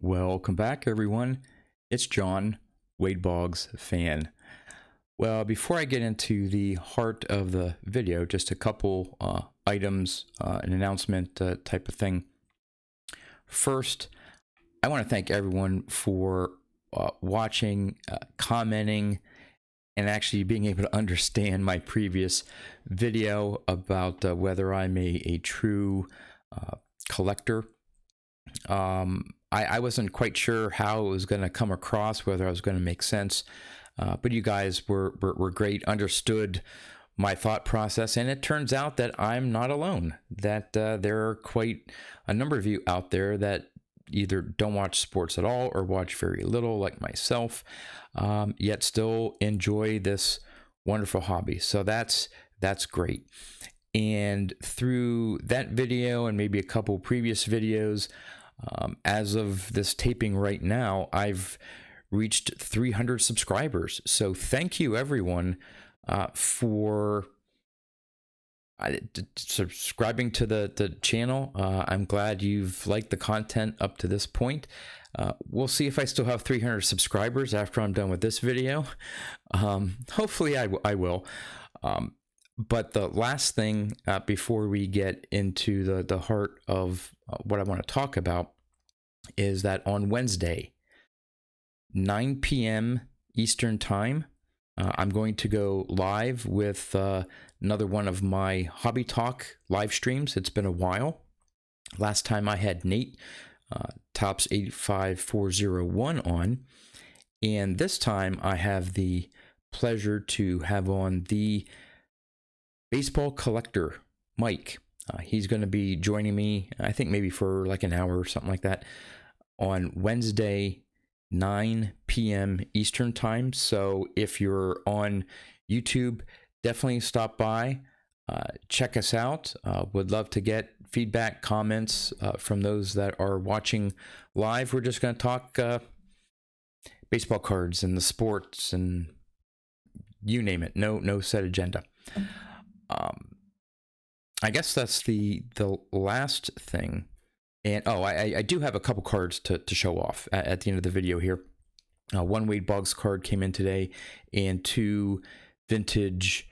Welcome back, everyone. It's John, Wade Boggs fan. Well, before I get into the heart of the video, just a couple items, an announcement type of thing. First, I want to thank everyone for watching, commenting, and actually being able to understand my previous video about whether I'm a true collector. I wasn't quite sure how it was going to come across, whether I was going to make sense, but you guys were great, understood my thought process, and it turns out that I'm not alone, that there are quite a number of you out there that either don't watch sports at all or watch very little, like myself, yet still enjoy this wonderful hobby. So that's great. And through that video and maybe a couple previous videos, as of this taping right now, I've reached 300 subscribers. So thank you, everyone, for subscribing to the channel. I'm glad you've liked the content up to this point. We'll see if I still have 300 subscribers after I'm done with this video. Hopefully I will. But the last thing before we get into the heart of what I want to talk about is that on Wednesday, 9 p.m. Eastern Time, I'm going to go live with another one of my Hobby Talk live streams. It's been a while. Last time I had Nate, Tops 85401 on, and this time I have the pleasure to have on the baseball collector, Mike. He's going to be joining me, I think maybe for like an hour or something like that, on Wednesday, 9 p.m. Eastern Time. So if you're on YouTube, definitely stop by, check us out. Would love to get feedback, comments from those that are watching live. We're just going to talk baseball cards and the sports and you name it. No set agenda. I guess that's the last thing. And I do have a couple cards to show off at the end of the video here. One Wade Boggs card came in today, and two vintage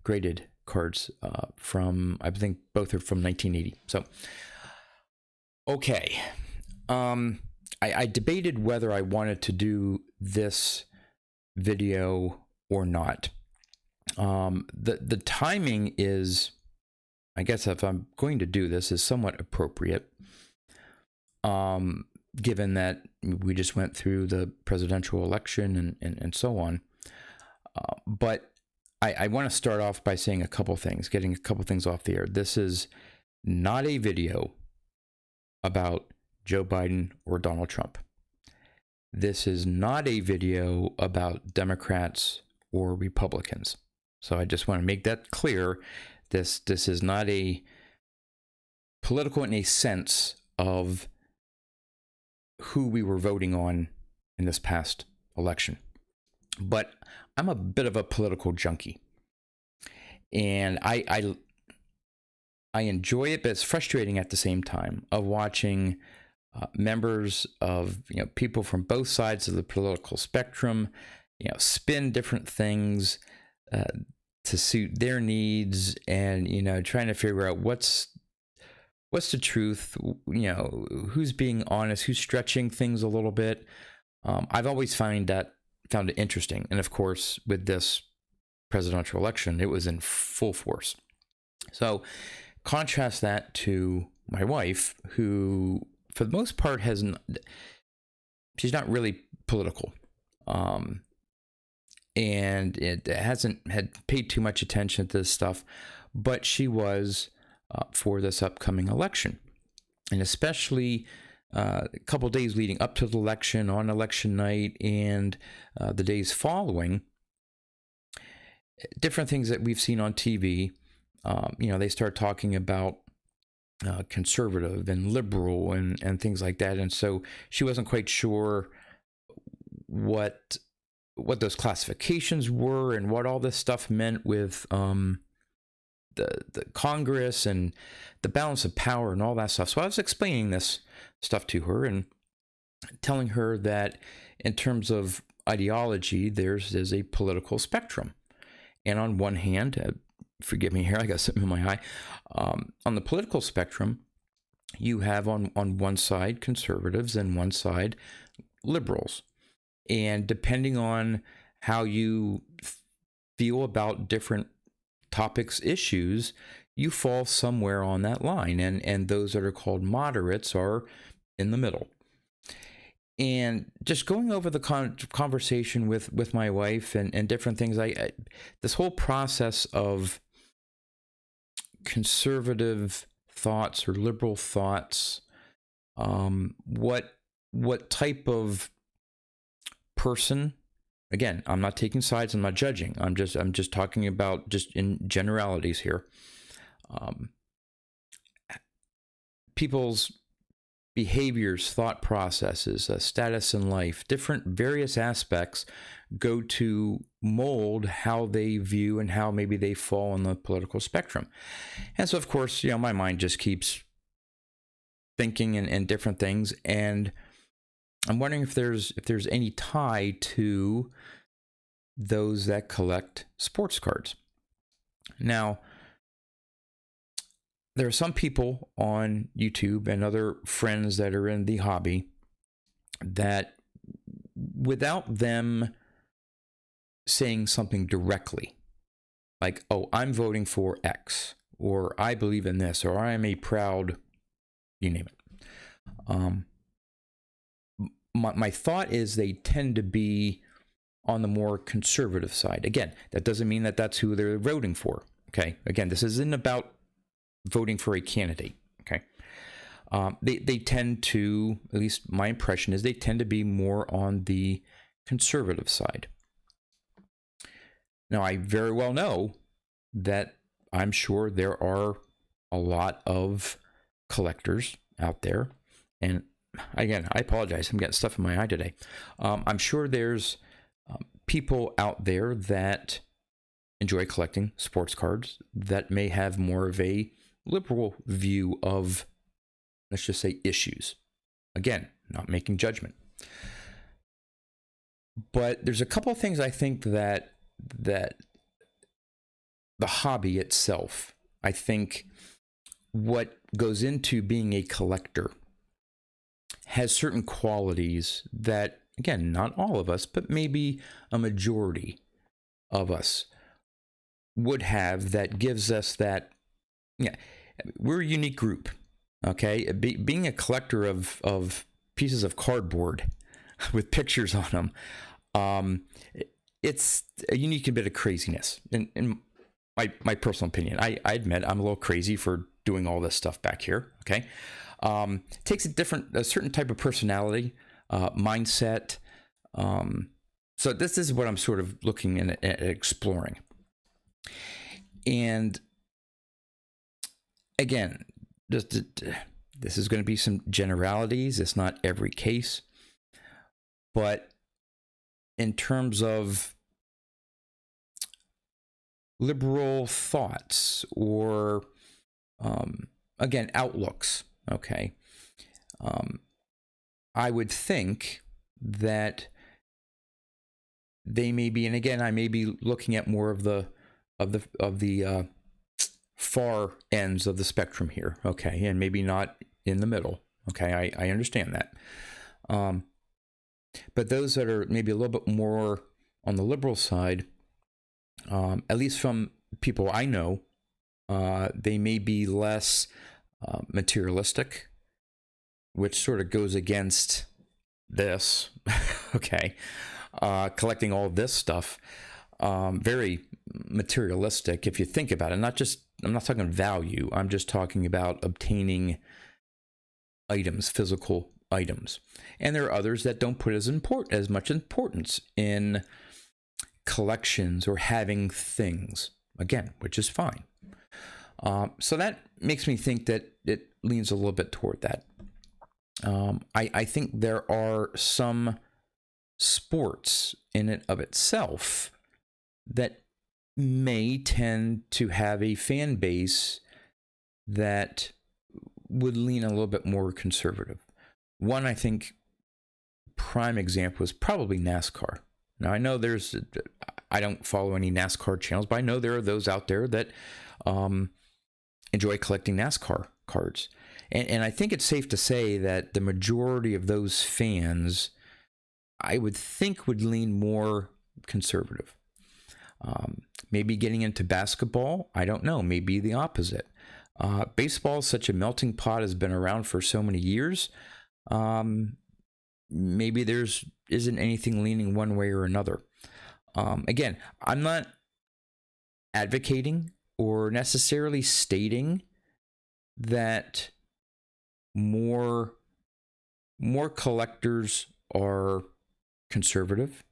graded cards from, I think both are from 1980. So, okay. I debated whether I wanted to do this video or not. The timing is, I guess if I'm going to do this, is somewhat appropriate, given that we just went through the presidential election and so on. But I want to start off by saying a couple things, getting a couple things off the air. This is not a video about Joe Biden or Donald Trump. This is not a video about Democrats or Republicans. So I just want to make that clear. This is not a political in a sense of who we were voting on in this past election. But I'm a bit of a political junkie. And I enjoy it, but it's frustrating at the same time of watching members of, people from both sides of the political spectrum, spin different things to suit their needs, and trying to figure out what's the truth, who's being honest, who's stretching things a little bit. I've always found it interesting, and of course with this presidential election, it was in full force. So contrast that to my wife, who for the most part she's not really political. And it hasn't had paid too much attention to this stuff, but she was for this upcoming election. And especially a couple days leading up to the election, on election night, and the days following, different things that we've seen on TV, they start talking about conservative and liberal and things like that. And so she wasn't quite sure what those classifications were and what all this stuff meant with the Congress and the balance of power and all that stuff. So I was explaining this stuff to her, and telling her that in terms of ideology, there's a political spectrum. And on one hand, forgive me here, I got something in my eye. On the political spectrum, you have on one side conservatives and one side liberals. And depending on how you feel about different topics, issues, you fall somewhere on that line. And those that are called moderates are in the middle. And just going over the conversation with my wife and different things, I this whole process of conservative thoughts or liberal thoughts, what type of person? Again, I'm not taking sides. I'm not judging. I'm just talking about just in generalities here. People's behaviors, thought processes, status in life, different various aspects go to mold how they view and how maybe they fall on the political spectrum. And so, of course, my mind just keeps thinking and different things. And I'm wondering if there's any tie to those that collect sports cards. Now, there are some people on YouTube and other friends that are in the hobby that, without them saying something directly, like, oh, I'm voting for X, or I believe in this, or I am a proud, you name it. My thought is they tend to be on the more conservative side. Again, that doesn't mean that that's who they're voting for. Okay. Again, this isn't about voting for a candidate. Okay. They tend to, at least my impression is, they tend to be more on the conservative side. Now, I very well know that I'm sure there are a lot of collectors out there. And again, I apologize. I'm getting stuff in my eye today. I'm sure there's people out there that enjoy collecting sports cards that may have more of a liberal view of, let's just say, issues. Again, not making judgment. But there's a couple of things I think that the hobby itself, I think what goes into being a collector has certain qualities that, again, not all of us, but maybe a majority of us would have, that gives us that, we're a unique group, okay? Being a collector of pieces of cardboard with pictures on them, it's a unique bit of craziness, in my personal opinion. I admit I'm a little crazy for doing all this stuff back here, okay? Takes a certain type of personality, mindset. So this is what I'm sort of looking at exploring. And again, this is going to be some generalities. It's not every case. But in terms of liberal thoughts or, again, outlooks, okay, I would think that they may be, and again, I may be looking at more of the far ends of the spectrum here, okay, and maybe not in the middle, okay, I understand that. But those that are maybe a little bit more on the liberal side, at least from people I know, they may be less materialistic, which sort of goes against this, okay, collecting all this stuff, very materialistic if you think about it. I'm not talking value, I'm just talking about obtaining items, physical items. And there are others that don't put as much importance in collections or having things, again, which is fine. So that makes me think that it leans a little bit toward that. I think there are some sports in and of itself that may tend to have a fan base that would lean a little bit more conservative. One, I think, prime example is probably NASCAR. Now, I know I don't follow any NASCAR channels, but I know there are those out there that enjoy collecting NASCAR cards. And I think it's safe to say that the majority of those fans, I would think, would lean more conservative. Maybe getting into basketball, I don't know, maybe the opposite. Baseball is such a melting pot, has been around for so many years. Maybe isn't anything leaning one way or another. Again, I'm not advocating or necessarily stating that more collectors are conservative.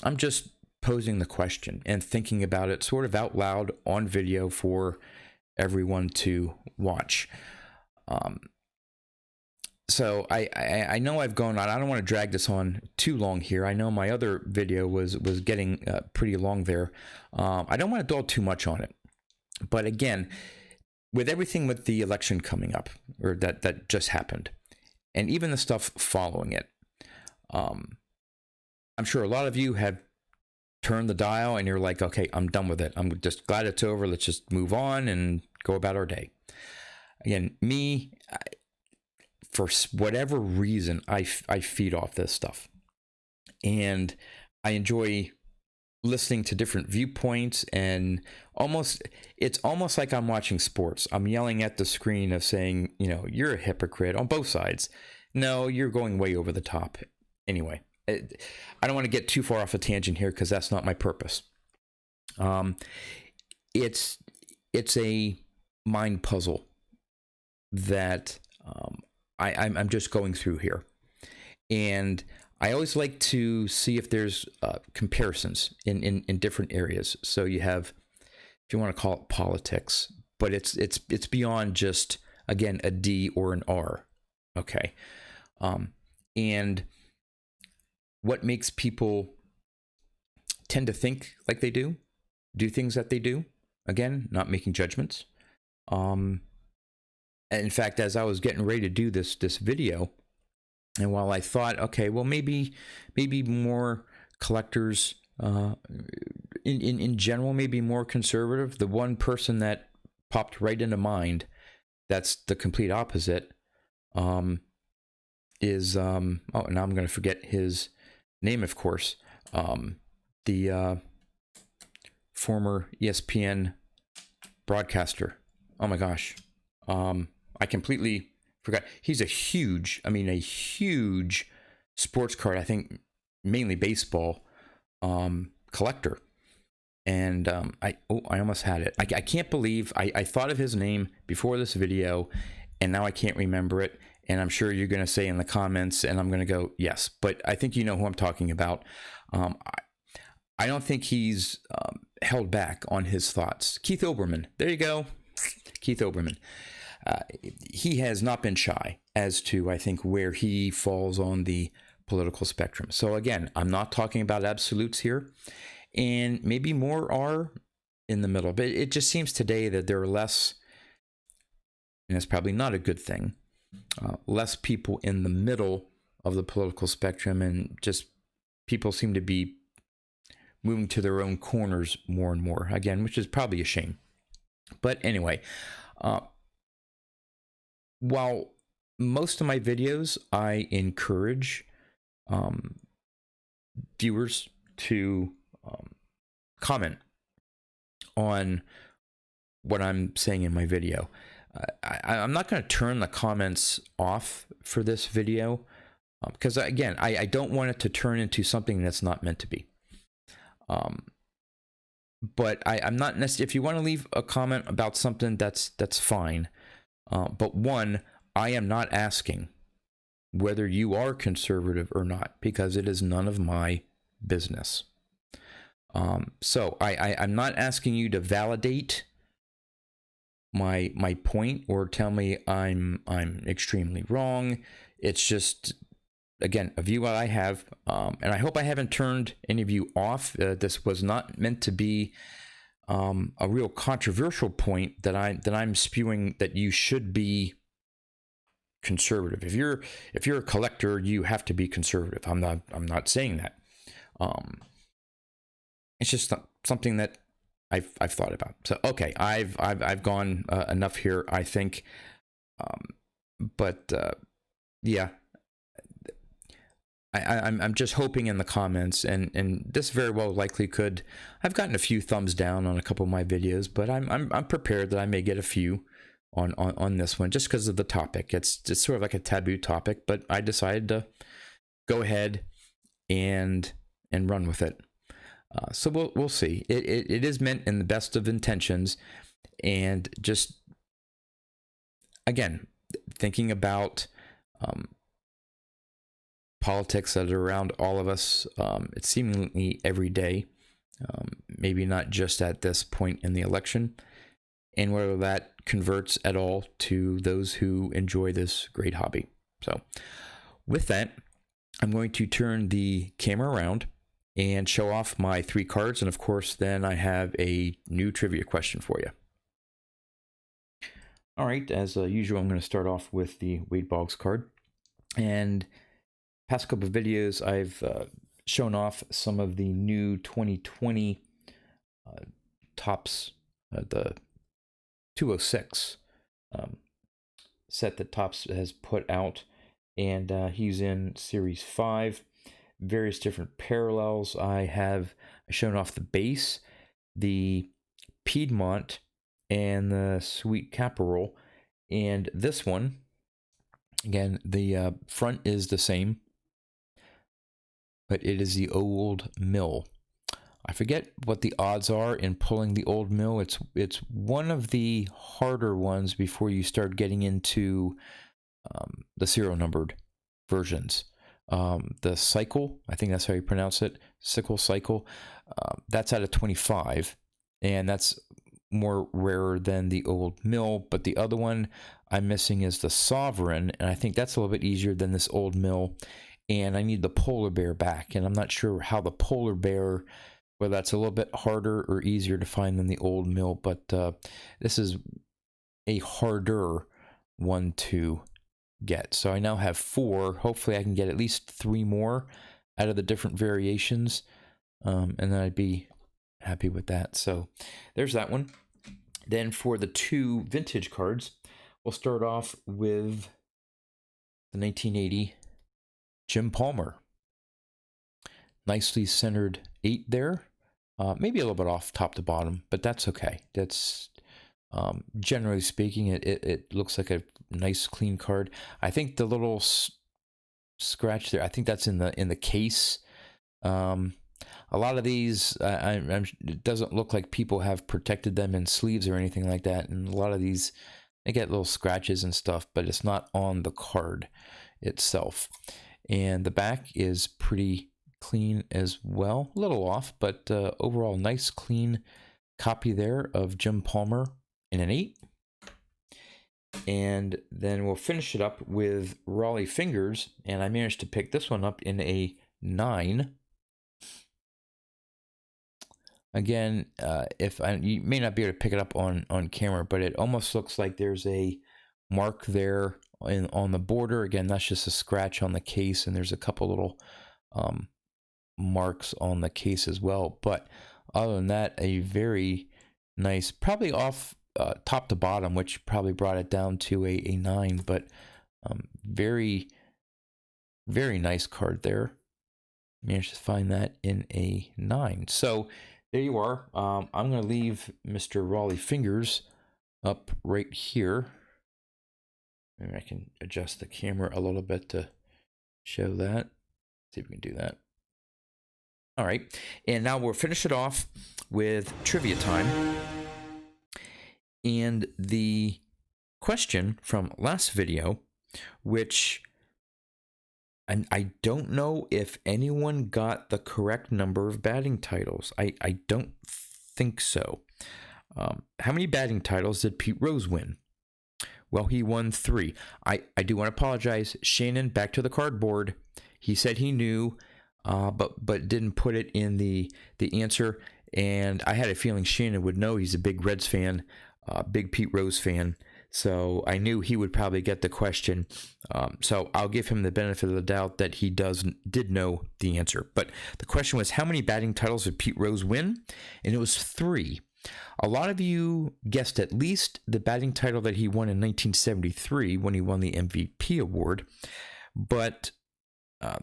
I'm just posing the question and thinking about it sort of out loud on video for everyone to watch. So I know I've gone on. I don't want to drag this on too long here. I know my other video was getting pretty long there. I don't want to dwell too much on it. But again, with everything with the election coming up, or that just happened, and even the stuff following it, I'm sure a lot of you have turned the dial and you're like, okay, I'm done with it. I'm just glad it's over. Let's just move on and go about our day. Again, for whatever reason, I feed off this stuff. And I enjoy listening to different viewpoints, and it's almost like I'm watching sports. I'm yelling at the screen of saying, you're a hypocrite on both sides. No, you're going way over the top. Anyway, I don't want to get too far off a tangent here because that's not my purpose. It's a mind puzzle that I'm just going through here. And I always like to see if there's comparisons in different areas. So you have, if you want to call it politics, but it's beyond just, again, a D or an R. Okay. And what makes people tend to think like they do things that they do. Again, not making judgments. In fact, as I was getting ready to do this video, and while I thought, okay, well, maybe more collectors in general, maybe more conservative, the one person that popped right into mind that's the complete opposite is now I'm going to forget his name, of course, the former ESPN broadcaster. Oh my gosh, I completely forgot. He's a huge sports card, I think mainly baseball, collector. And I almost had it. I can't believe I thought of his name before this video, and now I can't remember it. And I'm sure you're going to say in the comments, and I'm going to go, yes. But I think you know who I'm talking about. I don't think he's held back on his thoughts. Keith Olbermann. There you go. Keith Olbermann. He has not been shy as to, I think, where he falls on the political spectrum. So again, I'm not talking about absolutes here. And maybe more are in the middle. But it just seems today that there are less, and it's probably not a good thing, less people in the middle of the political spectrum, and just people seem to be moving to their own corners more and more, again, which is probably a shame. But anyway, while most of my videos, I encourage viewers to comment on what I'm saying in my video. I'm not going to turn the comments off for this video because, again, I don't want it to turn into something that's not meant to be. But I'm not necessarily, if you want to leave a comment about something, that's fine. But one, I am not asking whether you are conservative or not, because it is none of my business. So I'm not asking you to validate my point or tell me I'm extremely wrong. It's just, again, a view I have, and I hope I haven't turned any of you off. This was not meant to be a real controversial point that I'm spewing that you should be conservative. If you're a collector, you have to be conservative. I'm not saying that. It's just something that I've thought about. So okay, I've gone enough here, I think. But yeah, I'm just hoping in the comments, and this very well likely could. I've gotten a few thumbs down on a couple of my videos, but I'm prepared that I may get a few on this one just because of the topic. It's just sort of like a taboo topic, but I decided to go ahead and run with it. So we'll see. It is meant in the best of intentions, and just again thinking about politics that are around all of us. It's seemingly every day, maybe not just at this point in the election, and whether that converts at all to those who enjoy this great hobby. So with that, I'm going to turn the camera around and show off my 3 cards, and of course then I have a new trivia question for you. All right, as usual, I'm going to start off with the Wade Boggs card. And past couple of videos, I've shown off some of the new 2020 Topps, the 206 set that Topps has put out, and he's in Series 5. Various different parallels. I have shown off the base, the Piedmont, and the Sweet Caporal. And this one, again, the front is the same, but it is the old mill. I forget what the odds are in pulling the old mill. It's one of the harder ones before you start getting into the serial numbered versions. The cycle, I think that's how you pronounce it, sickle cycle, that's out of 25, and that's more rarer than the old mill. But the other one I'm missing is the sovereign, and I think that's a little bit easier than this old mill, and I need the polar bear back, and I'm not sure how the polar bear, whether that's a little bit harder or easier to find than the old mill, but this is a harder one to get. So I now have 4. Hopefully I can get at least 3 more out of the different variations, and then I'd be happy with that. So there's that one. Then for the 2 vintage cards, we'll start off with the 1980 Jim Palmer. Nicely centered 8 there. Maybe a little bit off top to bottom, but that's okay. That's generally speaking, it looks like a nice clean card. I think the little scratch there, I think that's in the case. A lot of these, it doesn't look like people have protected them in sleeves or anything like that, and a lot of these, they get little scratches and stuff, but it's not on the card itself. And the back is pretty clean as well, a little off, but overall nice clean copy there of Jim Palmer in an 8. And then we'll finish it up with Raleigh Fingers, and I managed to pick this one up in a 9. Again, you may not be able to pick it up on camera, but it almost looks like there's a mark there on the border. Again, that's just a scratch on the case, and there's a couple little marks on the case as well. But other than that, a very nice, probably off top to bottom, which probably brought it down to a 9, but very, very nice card there. Managed to find that in a 9. So there you are. I'm going to leave Mr. Raleigh Fingers up right here. Maybe I can adjust the camera a little bit to show that. See if we can do that. All right. And now we'll finish it off with trivia time. And the question from last video, which I don't know if anyone got the correct number of batting titles. I don't think so. How many batting titles did Pete Rose win? Well, he won 3. I do want to apologize. Shannon, back to the cardboard. He said he knew, but didn't put it in the answer. And I had a feeling Shannon would know. He's a big Reds fan, big Pete Rose fan. So I knew he would probably get the question. So I'll give him the benefit of the doubt that he did know the answer. But the question was, how many batting titles did Pete Rose win? And it was 3. A lot of you guessed at least the batting title that he won in 1973 when he won the MVP award. But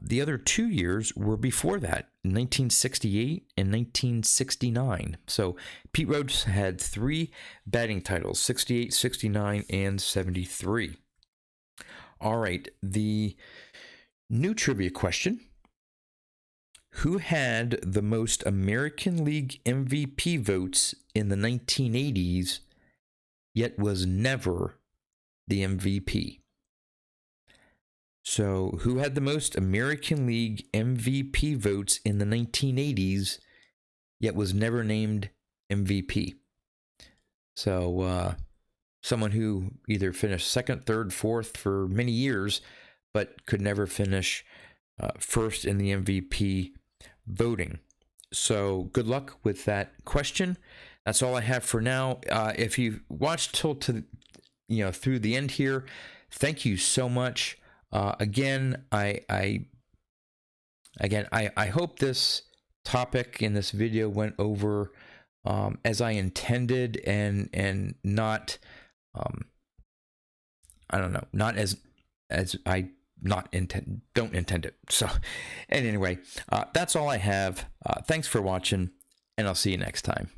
the other 2 years were before that, 1968 and 1969. So Pete Rose had 3 batting titles, 68, 69, and 73. All right, the new trivia question. Who had the most American League MVP votes in the 1980s, yet was never the MVP? So, who had the most American League MVP votes in the 1980s, yet was never named MVP? So, someone who either finished second, third, fourth for many years, but could never finish first in the MVP voting. So, good luck with that question. That's all I have for now. If you watched through the end here, thank you so much. Again, I hope this topic in this video went over as I intended, and not not as I don't intend it. So, and anyway, that's all I have. Thanks for watching, and I'll see you next time.